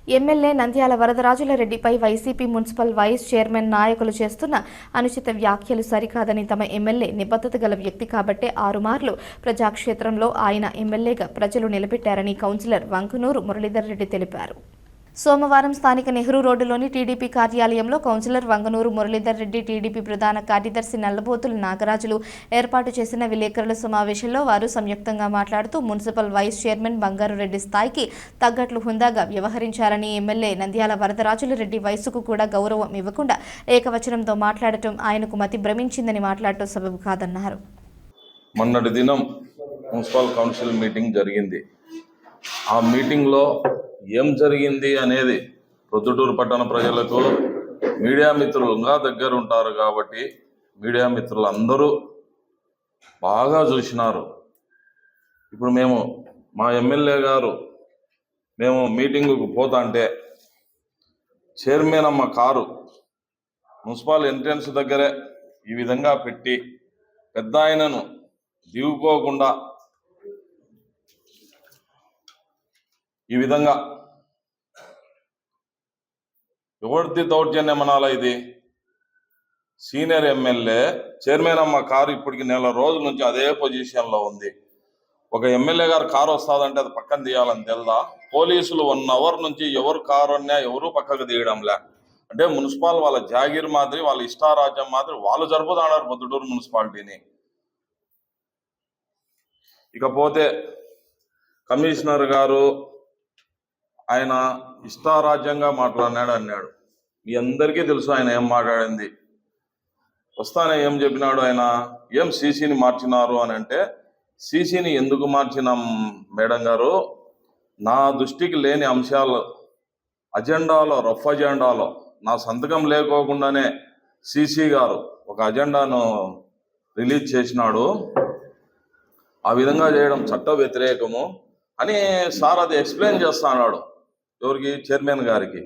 MLA Nandyala వరదరాజులరెడ్డిపై YCP municipal vice chairman నాయకులు చేస్తున్న అనుచిత వ్యాఖ్యలు సరికాదని, తమ ఎమ్మెల్యే నిబద్ధత గల వ్యక్తి కాబట్టే 6 మార్లు ప్రజాక్షేత్రంలో ఆయన ఎమ్మెల్యేగా ప్రజలు నిలబెట్టారని కౌన్సిలర్ వంకనూరు మురళీధర్ రెడ్డి తెలిపారు. సోమవారం స్థానిక నెహ్రూ రోడ్డులోని టీడీపీ కార్యాలయంలో కౌన్సిలర్ వంగనూరు మురళీధర్ రెడ్డి, టీడీపీ ప్రధాన కార్యదర్శి నల్లబోతుల నాగరాజులు ఏర్పాటు చేసిన విలేకరుల సమావేశంలో వారు సంయుక్తంగా మాట్లాడుతూ మున్సిపల్ వైస్ చైర్మన్ బంగారు రెడ్డి స్థాయికి తగ్గట్లు హుందాగా వ్యవహరించారని, ఎమ్మెల్యే నంద్యాల వరదరాజులరెడ్డి వయసుకు కూడా గౌరవం ఇవ్వకుండా ఏకవచనంతో మాట్లాడటం ఆయనకు మతి భ్రమించిందని మాట్లాడటం సబబు కాదన్నారు. మొన్నటి దినం మున్సిపల్ కౌన్సిల్ మీటింగ్ జరిగింది. ఆ మీటింగ్లో ఏం జరిగింది అనేది ప్రొద్దుటూరు పట్టణ ప్రజలకు మీడియా మిత్రులుగా దగ్గర ఉంటారు కాబట్టి మీడియా మిత్రులు అందరూ బాగా చూసినారు. ఇప్పుడు మా ఎమ్మెల్యే గారు మేము మీటింగుకు పోతాంటే చైర్మన్ అమ్మ కారు మున్సిపల్ ఎంట్రన్స్ దగ్గరే ఈ విధంగా పెట్టి పెద్ద ఆయనను దిగుకోకుండా ఈ విధంగా ఎవరిది దౌర్జన్యం అనాలా? ఇది సీనియర్ ఎమ్మెల్యే చైర్మన్ అమ్మ కారు ఇప్పటికి నెల రోజుల నుంచి అదే పొజిషన్లో ఉంది. ఒక ఎమ్మెల్యే గారు కారు వస్తుందంటే అది పక్కన తీయాలని తెలుదా? పోలీసులు 1 అవర్ నుంచి ఎవరు కారు అన్నా ఎవరు పక్కకు తీయడంలే. అంటే మున్సిపల్ వాళ్ళ జాగీర్ మాదిరి, వాళ్ళ ఇష్టారాజ్యం మాదిరి వాళ్ళు జరుపుతున్నారు పొద్దుటూరు మున్సిపాలిటీని. ఇకపోతే కమిషనర్ గారు ఆయన ఇష్టారాజ్యంగా అన్నాడు. మీ అందరికీ తెలుసు ఆయన ఏం మాట్లాడింది. వస్తానే ఏం చెప్పినాడు ఆయన, ఏం సీసీని మార్చినారు అని అంటే, సీసీని ఎందుకు మార్చినాం మేడం గారు, నా దృష్టికి లేని అంశాలు అజెండాలో, రఫ్ అజెండాలో నా సంతకం లేకోకుండానే సీసీ గారు ఒక అజెండాను రిలీజ్ చేసినాడు. ఆ విధంగా చేయడం చట్ట వ్యతిరేకము అని సార్ అది ఎక్స్ప్లెయిన్ చేస్తా అన్నాడు. ఎవరికి? చైర్మన్ గారికి.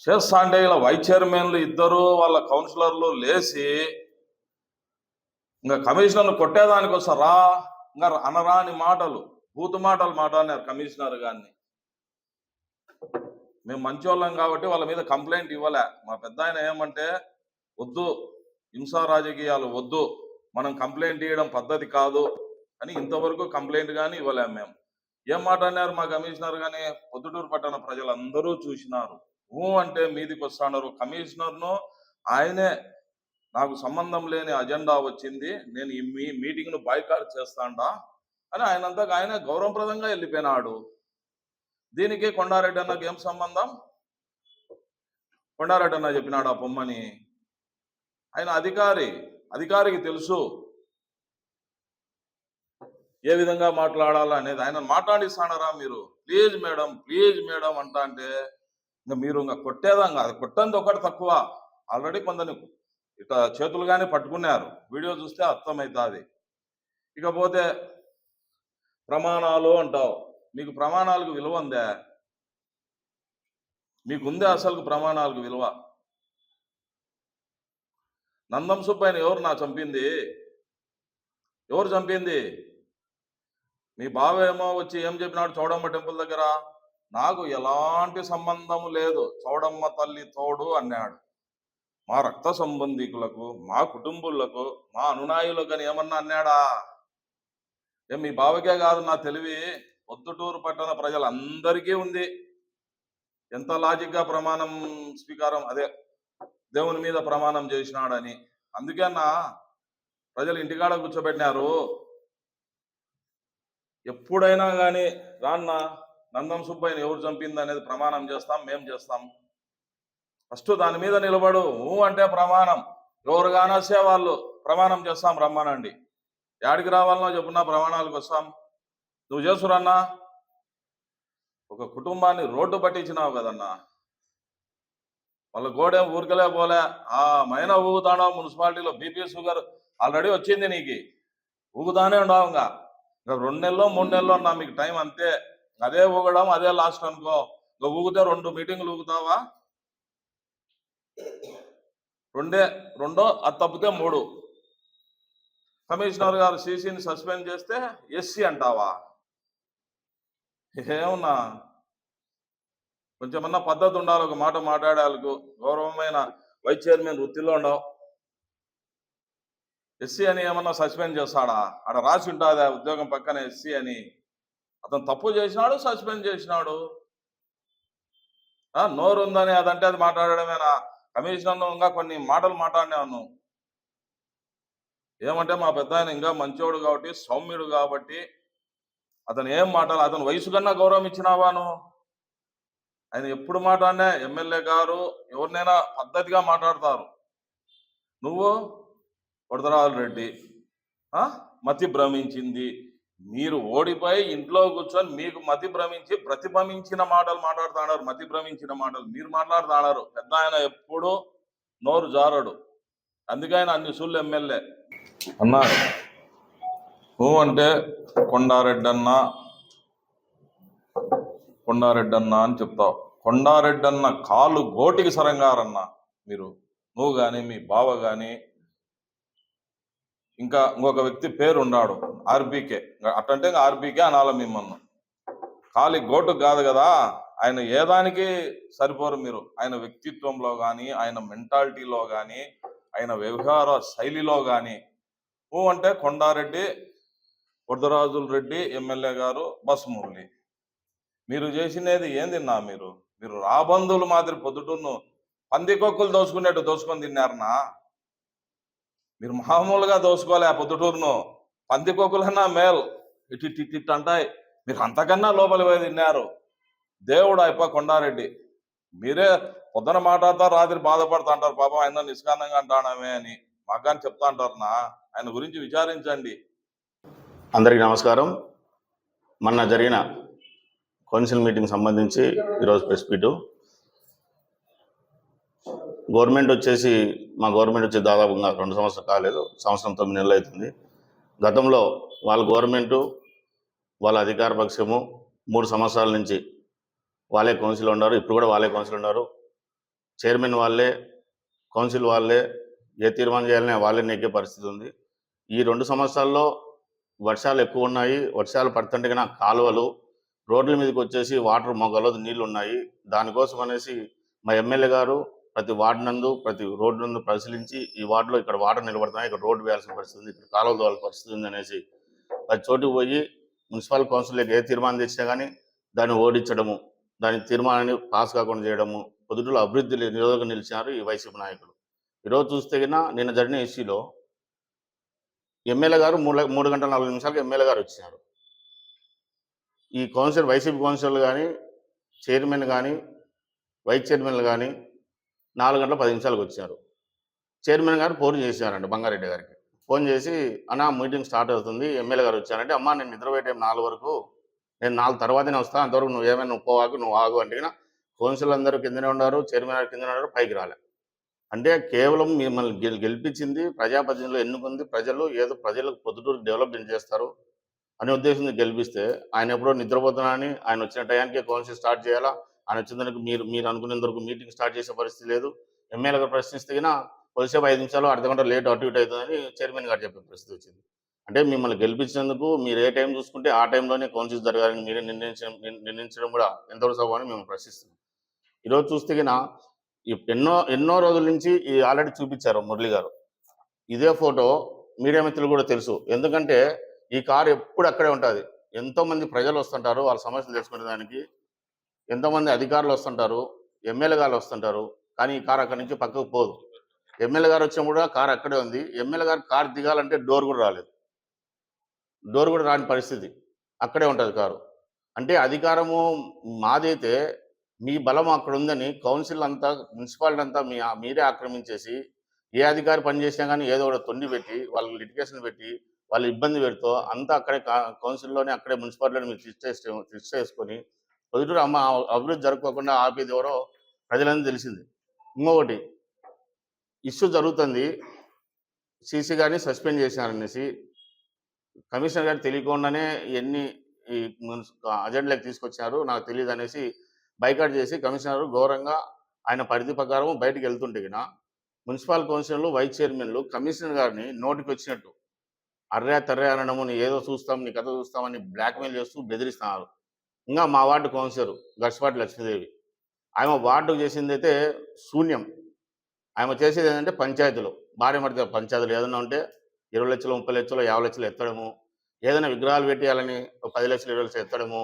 చేస్తా అంటే ఇలా వైస్ చైర్మన్లు ఇద్దరు వాళ్ళ కౌన్సిలర్లు లేచి ఇంకా కమిషనర్ను కొట్టేదానికి వస్తారా, ఇంకా అనరాని మాటలు, బూతు మాటలు మాట్లాడినారు కమిషనర్ గారిని. మేము మంచోళ్ళం కాబట్టి వాళ్ళ మీద కంప్లైంట్ ఇవ్వలే. మా పెద్ద ఆయన ఏమంటే, వద్దు హింసా రాజకీయాలు వద్దు, మనం కంప్లైంట్ ఇవ్వడం పద్ధతి కాదు అని ఇంతవరకు కంప్లైంట్ కానీ ఇవ్వలేము. మేము ఏం మాట్లాడినారు మా కమిషనర్ కానీ పొద్దుటూరు పట్టణ ప్రజలందరూ చూసినారు. అంటే మీదికి వస్తున్నారు. కమిషనర్ను ఆయనే నాకు సంబంధం లేని అజెండా వచ్చింది, నేను ఈ మీటింగ్ను బాయ్కాట్ చేస్తాడా అని ఆయనంతకు ఆయన గౌరవప్రదంగా వెళ్ళిపోయినాడు. దీనికి కొండారెడ్డి అన్నకు ఏం సంబంధం? కొండారెడ్డి అన్న చెప్పినాడు ఆ పొమ్మని. ఆయన అధికారికి తెలుసు ఏ విధంగా మాట్లాడాలా అనేది. ఆయన మాట్లాడిస్తాడారా మీరు? ప్లీజ్ మేడం అంటా అంటే ఇంకా మీరు ఇంకా కొట్టేదాకా అది కొట్టంది ఒకటి తక్కువ. ఆల్రెడీ కొందరిని ఇట్లా చేతులు కానీ పట్టుకున్నారు. వీడియో చూస్తే అర్థమవుతుంది. ఇకపోతే ప్రమాణాలు అంటావు. మీకు ప్రమాణాలకు విలువ ఉందే? మీకుందే అసలు ప్రమాణాలకు విలువ? నందం సుబ్బయ్యని ఎవరు చంపింది? మీ బావేమో వచ్చి ఏం చెప్పినాడు చౌడమ్మ టెంపుల్ దగ్గర, నాకు ఎలాంటి సంబంధము లేదు, చౌడమ్మ తల్లి తోడు అన్నాడు. మా రక్త సంబంధికులకు, మా కుటుంబులకు, మా అనునాయులకు అని ఏమన్నా అన్నాడా? మీ బావకే కాదు, నా తెలివి పొద్దుటూరు పట్టణ ప్రజలందరికీ ఉంది. ఎంత లాజిక్గా ప్రమాణం స్వీకారం, అదే దేవుని మీద ప్రమాణం చేసినాడని. అందుకేనా ప్రజలు ఇంటికాడ కూర్చోబెట్టినారు. ఎప్పుడైనా కానీ రాన్న నందం సుబ్బయ్యని ఎవరు చంపింది అనేది ప్రమాణం చేస్తాం, మేము చేస్తాం. ఫస్ట్ దాని మీద నిలబడు. అంటే ప్రమాణం ఎవరు కానొస్తే వాళ్ళు ప్రమాణం చేస్తాం, రమ్మనండి. యాడికి రావాలనో చెప్పున్నా ప్రమాణాలకు వస్తాం. నువ్వు చేసురన్నా. ఒక కుటుంబాన్ని రోడ్డు పట్టించినావు కదన్నా, వాళ్ళ గోడేం ఊరికలే పోలే. ఆ మైనా ఊగుతాడో మున్సిపాలిటీలో బీపీ షుగర్ ఆల్రెడీ వచ్చింది, నీకు ఊగుతానే ఉండవు. ఇంకా 2 నెలలో 3 నెలలో అన్నా మీకు టైం, అంతే. అదే ఊగడం అదే లాస్ట్ అనుకో. ఇంకా ఊగితే 2 మీటింగులు ఊగుతావా? రెండో అది తప్పితే 3. కమిషనర్ గారు సీసీని సస్పెండ్ చేస్తే ఎస్సీ అంటావా? ఏమన్నా కొంచెమన్నా పద్ధతి ఉండాలి, ఒక మాట మాట్లాడాలకు. గౌరవమైన వైస్ చైర్మన్ వృత్తిలో ఉండవు. ఎస్సీ అని ఏమన్నా సస్పెండ్ చేస్తాడా? ఆడ రాసి ఉంటుంది ఆ ఉద్యోగం పక్కన ఎస్సీ అని. అతను తప్పు చేసినాడు, సస్పెండ్ చేసినాడు. నోరు ఉందని అదంటే అది మాట్లాడడమేనా? కమిషనర్ ఇంకా కొన్ని మాటలు మాట్లాడినాను. ఏమంటే మా పెద్ద ఆయన ఇంకా మంచోడు కాబట్టి, సౌమ్యుడు కాబట్టి అతను ఏం మాట్లాడాలి? అతను వయసు కన్నా గౌరవం ఇచ్చినావాను? ఆయన ఎప్పుడు మాట్లాడినా ఎమ్మెల్యే గారు ఎవరినైనా పద్ధతిగా మాట్లాడతారు. నువ్వు వరదరాజు రెడ్డి మతి భ్రమించింది. మీరు ఓడిపోయి ఇంట్లో కూర్చొని మీకు మతి భ్రమించి ప్రతిభమించిన మాటలు మాట్లాడుతున్నారు. మతి భ్రమించిన మాటలు మీరు మాట్లాడుతున్నారు. పెద్ద ఆయన ఎప్పుడు నోరు జారడు, అందుకే ఆయన అన్ని సూళ్ళు ఎమ్మెల్యే అన్నా. నువ్వు అంటే కొండారెడ్డి అన్న అని చెప్తావు. కొండారెడ్డి అన్న కాలు గోటికి సరంగారన్న మీరు. నువ్వు కానీ మీ బావ కానీ ఇంకా ఇంకొక వ్యక్తి పేరు ఉన్నాడు ఆర్బీకే. అట్టంటే ఇంకా ఆర్బీకే అనాల మిమ్మల్ని. కాలి గోటు కాదు కదా, ఆయన ఏదానికి సరిపోరు మీరు. ఆయన వ్యక్తిత్వంలో కానీ, ఆయన మెంటాలిటీలో కానీ, ఆయన వ్యవహార శైలిలో కానీ. నువ్వు అంటే కొండారెడ్డి, వరదరాజుల రెడ్డి ఎమ్మెల్యే గారు, బస్ మురళి. మీరు చేసినది ఏందిన్నా? మీరు రాబందులు మాదిరి పొద్దుటూరును పందికొక్కులు దోసుకునేట్టు దోసుకొని తిన్నారనా? మీరు మామూలుగా దోసుకోలే ఆ పొద్దుటూరును. పందికొక్కులన్నా మేల్ ఇటు అంటాయి. మీరు అంతకన్నా లోపలి పోయి తిన్నారు. దేవుడు అయిపో కొండారెడ్డి. మీరే పొద్దున మాట్లాడతారు, రాత్రి బాధపడతా అంటారు. పాపం ఆయన నిష్కారణంగా అంటాడమే అని మాకు చెప్తా అంటారునా. ఆయన గురించి విచారించండి. అందరికీ నమస్కారం. మొన్న జరిగిన కౌన్సిల్ మీటింగ్ సంబంధించి ఈరోజు ప్రెస్ మీటు. మా గవర్నమెంట్ వచ్చి దాదాపుగా 2 సంవత్సరాలు కాలేదు, సంవత్సరం 9 నెలలు అవుతుంది. గతంలో వాళ్ళ గవర్నమెంటు, వాళ్ళ అధికార పక్షము 3 సంవత్సరాల నుంచి వాళ్ళే కౌన్సిల్ ఉన్నారు. ఇప్పుడు కూడా వాళ్ళే కౌన్సిల్ ఉన్నారు. చైర్మన్ వాళ్ళే, కౌన్సిల్ వాళ్ళే, ఏ తీర్మానం చేయాలనే వాళ్ళే నెగ్గే పరిస్థితి ఉంది. ఈ 2 సంవత్సరాల్లో వర్షాలు ఎక్కువ ఉన్నాయి. వర్షాలు పడుతుంటే కన్నా కాలువలు, రోడ్ల మీదకి వచ్చేసి వాటర్ మొగ్గలో నీళ్లు ఉన్నాయి. దానికోసం అనేసి మా ఎమ్మెల్యే గారు ప్రతి వార్డు నందు, ప్రతి రోడ్డు నందు పరిశీలించి ఈ వార్డులో ఇక్కడ వాటర్ నిలబడుతున్నాయి, ఇక్కడ రోడ్డు వేయాల్సిన పరిస్థితి ఉంది, ఇక్కడ కాలువలు తోవాల్సిన పరిస్థితి ఉంది అనేసి ప్రతి చోటుకు పోయి మున్సిపల్ కౌన్సిల్కి ఏ తీర్మానం తెచ్చినా కానీ దాన్ని ఓడించడము, దాని తీర్మానాన్ని పాస్ కాకుండా చేయడము, పొద్దుటూరులో అభివృద్ధి నిరోధక నిలిచినారు ఈ వైసీపీ నాయకులు. ఈరోజు చూస్తే కన్నా నిన్న జరిగిన ఇష్యూలో ఎమ్మెల్యే గారు 3 గంటల 40 నిమిషాలకు ఎమ్మెల్యే గారు వచ్చినారు. ఈ కౌన్సిల్, వైసీపీ కౌన్సిలర్లు కానీ, చైర్మన్ కానీ, వైస్ చైర్మన్లు కానీ 4 గంటల 10 నిమిషాలకు వచ్చారు. చైర్మన్ గారు ఫోన్ చేశారండి బంగారెడ్డి గారికి. ఫోన్ చేసి, అన్నా మీటింగ్ స్టార్ట్ అవుతుంది, ఎమ్మెల్యే గారు వచ్చారంటే, అమ్మా నేను నిద్రపోయే టైం 4 వరకు, నేను 4 తర్వాతనే వస్తాను, అంతవరకు నువ్వు ఏమైనా నువ్వు ఆగు అంటే కౌన్సిల్ అందరూ కిందనే ఉన్నారు, చైర్మన్ గారు కిందనే ఉన్నారు, పైకి రాలే. అంటే కేవలం మిమ్మల్ని గెలిపించింది, ప్రజాప్రతినిధులు ఎన్నుకుంది ప్రజలు, ఏదో ప్రజలకు పొద్దుటూరు డెవలప్మెంట్ చేస్తారు అనే ఉద్దేశంతో గెలిపిస్తే, ఆయన ఎప్పుడో నిద్రపోతున్నానని ఆయన వచ్చిన టయానికే కౌన్సిల్ స్టార్ట్ చేయాలా, ఆయన వచ్చిన దానికి మీరు అనుకునేంత వరకు మీటింగ్ స్టార్ట్ చేసే పరిస్థితి లేదు. ఎమ్మెల్యే గారు ప్రశ్నిస్తే కొద్దిసేపు 5 నిమిషాలు, అర్ధగంట లేట్ అటు ఇటు అవుతుందని చైర్మన్ గారు చెప్పే పరిస్థితి వచ్చింది. అంటే మిమ్మల్ని గెలిపించినందుకు మీరు ఏ టైం చూసుకుంటే ఆ టైంలోనే కౌన్సిల్ జరగాలని మీరే నిర్ణయించడం కూడా ఎంతవరకు సభ అని మేము ప్రశ్నిస్తున్నాం. ఈరోజు చూస్తే ఎన్నో రోజుల నుంచి ఆల్రెడీ చూపించారు మురళి గారు. ఇదే ఫోటో మీడియా మిత్రులు కూడా తెలుసు. ఎందుకంటే ఈ కారు ఎప్పుడు అక్కడే ఉంటుంది. ఎంతోమంది ప్రజలు వస్తుంటారు వాళ్ళ సమస్యలు తెలుసుకునే దానికి, ఎంతోమంది అధికారులు వస్తుంటారు, ఎమ్మెల్యే గారు వస్తుంటారు. కానీ ఈ కారు అక్కడి నుంచి పక్కకు పోదు. ఎమ్మెల్యే గారు వచ్చినప్పుడు కూడా కారు అక్కడే ఉంది. ఎమ్మెల్యే గారు కారు దిగాలంటే డోర్ కూడా రాలేదు, డోర్ కూడా రాని పరిస్థితి, అక్కడే ఉంటుంది కారు. అంటే అధికారము మాదైతే మీ బలం అక్కడ ఉందని కౌన్సిల్ అంతా, మున్సిపాలిటీ అంతా మీరే ఆక్రమించేసి, ఏ అధికారి పనిచేసినా కానీ ఏదో ఒకటి తొండి పెట్టి, వాళ్ళకి లిటిగేషన్ పెట్టి, వాళ్ళు ఇబ్బంది పెడుతూ అంతా అక్కడే కౌన్సిల్లోనే, అక్కడే మున్సిపాలిటీలో మీరు ఫిక్స్ చేసుకొని పొద్దుటూరు అభివృద్ధి జరుపుకోకుండా ఆపేది ఎవరో ప్రజలందరూ తెలిసింది. ఇంకొకటి ఇష్యూ జరుగుతుంది, సీసీ గారిని సస్పెండ్ చేసినారనేసి కమిషనర్ గారు తెలియకుండానే ఎన్ని ఈ అజెండాలకు తీసుకొచ్చారు నాకు తెలియదు అనేసి బైకాట్ చేసి కమిషనర్ ఘోరంగా ఆయన పరిధి ప్రకారం బయటకు వెళ్తుంటే మున్సిపల్ కౌన్సిలర్లు, వైస్ చైర్మన్లు కమిషనర్ గారిని నోటికి వచ్చినట్టు తర్రే అనడము, నీ ఏదో చూస్తాం, నీ కథ చూస్తామని బ్లాక్మెయిల్ చేస్తూ బెదిరిస్తున్నారు. ఇంకా మా వార్డు కౌన్సిలర్ గడిచిపాటి లక్ష్మీదేవి ఆమె వార్డుకు చేసింది అయితే శూన్యం. ఆమె చేసేది ఏంటంటే పంచాయతీలు, భార్య భర్త పంచాయతీలు ఏదైనా ఉంటే 20 లక్షలు, 30 లక్షలు, 50 లక్షలు ఎత్తడము, ఏదైనా విగ్రహాలు పెట్టేయాలని 10 లక్షలు, 20 లక్షలు ఎత్తడము.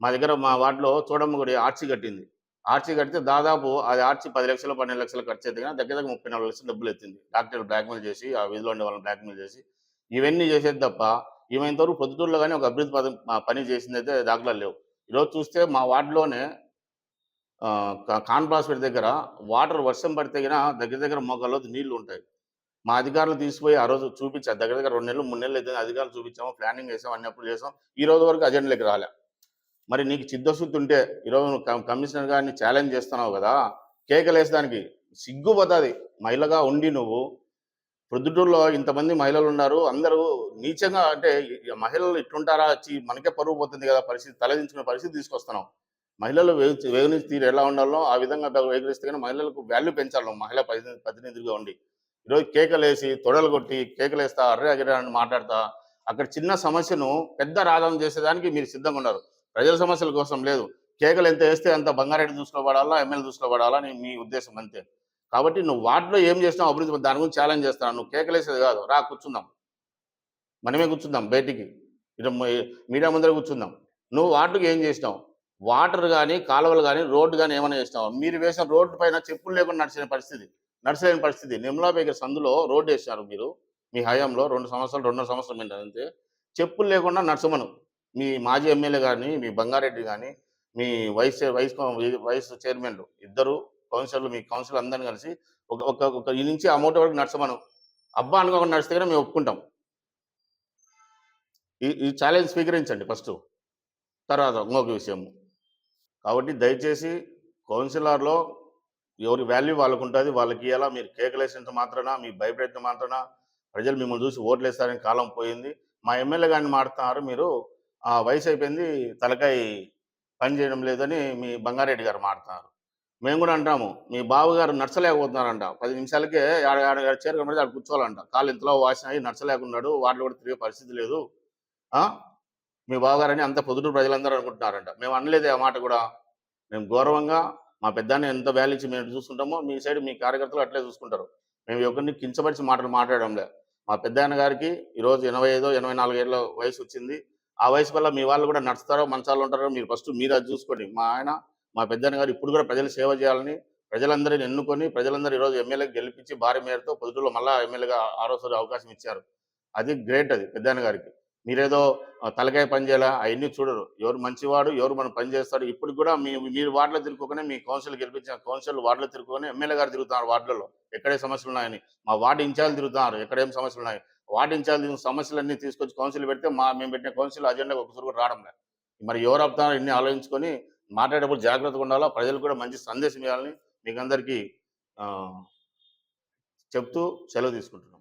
మా దగ్గర మా వార్డులో చూడమ్మ గుడి ఆర్చి కట్టింది. ఆర్చి కడితే దాదాపు అది ఆర్చి 10 లక్షలు, 12 లక్షలు ఖర్చు అయితే కానీ దగ్గర దగ్గర 30, 40 లక్షలు డబ్బులు ఎత్తింది. డాక్టర్లు బ్లాక్మెయిల్ చేసి, ఆ వీధిలో ఉండే వాళ్ళని బ్లాక్మెయిల్ చేసి ఇవన్నీ చేసేది తప్ప ఈమె ఇంతవరకు పొద్దుటూరులో కానీ ఒక అభివృద్ధి పని చేసిందైతే దాఖలాలు లేవు. ఈరోజు చూస్తే మా వార్డులోనే కాన్పాస్పేట దగ్గర వాటర్ వర్షం పడితే గిన దగ్గర దగ్గర మోకాళ్ళలోతు నీళ్లు ఉంటాయి. మా అధికారులు తీసుకుపోయి ఆ రోజు చూపించారు. దగ్గర దగ్గర 2 నెలలు, 3 నెలలు అయితే అధికారులు చూపించాము, ప్లానింగ్ చేసాం, అన్ని అప్పులు చేసాం. ఈ రోజు వరకు అజెండాలోకి రాలే. మరి నీకు చిత్తశుద్ధి ఉంటే ఈరోజు నువ్వు కమిషనర్ గారిని ఛాలెంజ్ చేస్తున్నావు కదా, కేకలేసడానికి సిగ్గుపోతుంది. మహిళగా ఉండి నువ్వు ప్రొద్దుటూరులో ఇంతమంది మహిళలు ఉన్నారు, అందరూ నీచంగా అంటే మహిళలు ఇట్లుంటారా, వచ్చి మనకే పరువు పోతుంది కదా పరిస్థితి, తలదించుకునే పరిస్థితి తీసుకొస్తున్నాం. మహిళలు వేగుని తీరు ఎలా ఉండాలో ఆ విధంగా వేగరిస్తే కానీ మహిళలకు వాల్యూ పెంచాలి. మహిళా ప్రతినిధిగా ఉండి ఈరోజు కేకలేసి తొడలు కొట్టి కేకలేస్తా అర్రే అగిరే అని మాట్లాడతా అక్కడ చిన్న సమస్యను పెద్ద రాగం చేసేదానికి మీరు సిద్ధంగా ఉన్నారు. ప్రజల సమస్యల కోసం లేదు. కేకలు ఎంత వేస్తే అంత బంగారెడ్డి దృష్టిలో పడాలా, ఎమ్మెల్యే దృష్టిలో పడాలా అని మీ ఉద్దేశం అంతే. కాబట్టి నువ్వు వాటిలో ఏం చేసినావు అభివృద్ధి దాని గురించి ఛాలెంజ్ చేస్తాను. నువ్వు కేకలేసేది కాదు, రా కూర్చుందాం, మనమే కూర్చుందాం, బయటికి ఇటు మీడియా ముందర కూర్చుందాం. నువ్వు వాటికి ఏం చేసినావు? వాటర్ కానీ, కాలువలు కానీ, రోడ్డు కానీ ఏమైనా చేసినావు? మీరు వేసిన రోడ్డు పైన చెప్పులు లేకుండా నడిచలేని పరిస్థితి. నిమ్లా బేగర్ సందులో రోడ్డు వేసినారు మీరు మీ హయాంలో 2 సంవత్సరాలు, 2.5 సంవత్సరం ఏంటంటే చెప్పులు లేకుండా నడచమను. మీ మాజీ ఎమ్మెల్యే కానీ, మీ బంగారెడ్డి కానీ, మీ వైస్ చైర్మన్లు ఇద్దరు కౌన్సిలర్లు, మీ కౌన్సిలర్ అందరిని కలిసి ఒక ఈ నుంచి ఆ మూట వరకు నడచమను. అబ్బా అనుకోకుండా నడిస్తే కానీ మేము ఒప్పుకుంటాం. ఈ ఛాలెంజ్ స్వీకరించండి ఫస్ట్, తర్వాత ఇంకొక విషయం. కాబట్టి దయచేసి కౌన్సిలర్లో ఎవరి వాల్యూ వాళ్ళకు ఉంటుంది, వాళ్ళకి ఇవ్వాలా. మీరు కేకలేసినంత మాత్రాన, మీ భయపెట్టిన మాత్రాన ప్రజలు మిమ్మల్ని చూసి ఓట్లు వేస్తారని కాలం పోయింది. మా ఎమ్మెల్యే గారిని మాడుతున్నారు మీరు, ఆ వయసు అయిపోయింది, తలకాయ పని చేయడం లేదని మీ బంగారెడ్డి గారు మాడుతున్నారు. మేము కూడా అంటాము, మీ బావగారు నడచలేకపోతున్నారంట, 10 నిమిషాలకే చేరుకున్నది ఆడ కూర్చోవాలంట, కాళ్ళు ఇంతలో వాసినాయి, నడచలేకున్నాడు, వాటిలో కూడా తిరిగే పరిస్థితి లేదు మీ బావగారని అంత పొద్దుటూరు ప్రజలందరూ అనుకుంటున్నారంట. మేము అనలేదే ఆ మాట కూడా. మేము గౌరవంగా మా పెద్దాన్ని ఎంత వాల్యూ ఇచ్చి మేము చూసుకుంటామో మీ సైడ్ మీ కార్యకర్తలు అట్లే చూసుకుంటారు. మేము ఎవరిని కించపరిచి మాట్లాడంలే. మా పెద్దాయన గారికి ఈరోజు 85, 84 ఏళ్ళ వయసు వచ్చింది. ఆ వయసు వల్ల మీ వాళ్ళు కూడా నడుస్తారో మంచాలు ఉంటారో మీరు ఫస్ట్ మీరు అది చూసుకోండి. మా పెద్దాయన గారు ఇప్పుడు కూడా ప్రజలు సేవ చేయాలని ప్రజలందరినీ ఎన్నుకొని ప్రజలందరూ ఈరోజు ఎమ్మెల్యేకి గెలిపించి భారీ మేరతో పొద్దుటూరులో మళ్ళా ఎమ్మెల్యేగా 6వ అవకాశం ఇచ్చారు. అది గ్రేట్. అది పెద్దాయన గారికి. మీరేదో తలకాయ పని చేయాలా అవన్నీ చూడరు. ఎవరు మంచివాడు, ఎవరు మనం పని చేస్తాడు. ఇప్పుడు కూడా మీరు వార్డులో తిరుగుకొని, మీ కౌన్సిల్ గెలిపించిన కౌన్సిల్ వార్డులో తిరుగుకొని ఎమ్మెల్యే గారు తిరుగుతున్నారు వార్డులలో ఎక్కడే సమస్యలు ఉన్నాయని. మా వార్డు ఇన్ఛార్జ్ తిరుగుతున్నారు ఎక్కడేం సమస్యలు ఉన్నాయి. వార్డు ఇన్ఛార్జ్ సమస్యలన్నీ తీసుకొచ్చి కౌన్సిల్ పెడితే మేము పెట్టిన కౌన్సిల్ అజెండా ఒకసారి కూడా రావడం లేదు. మరి ఎవరు ఆపుతారో ఇన్ని ఆలోచించుకొని మాట్లాడేటప్పుడు జాగ్రత్తగా ఉండాలా. ప్రజలు కూడా మంచి సందేశం ఇవ్వాలని మీకు అందరికీ చెప్తూ సెలవు తీసుకుంటున్నాం.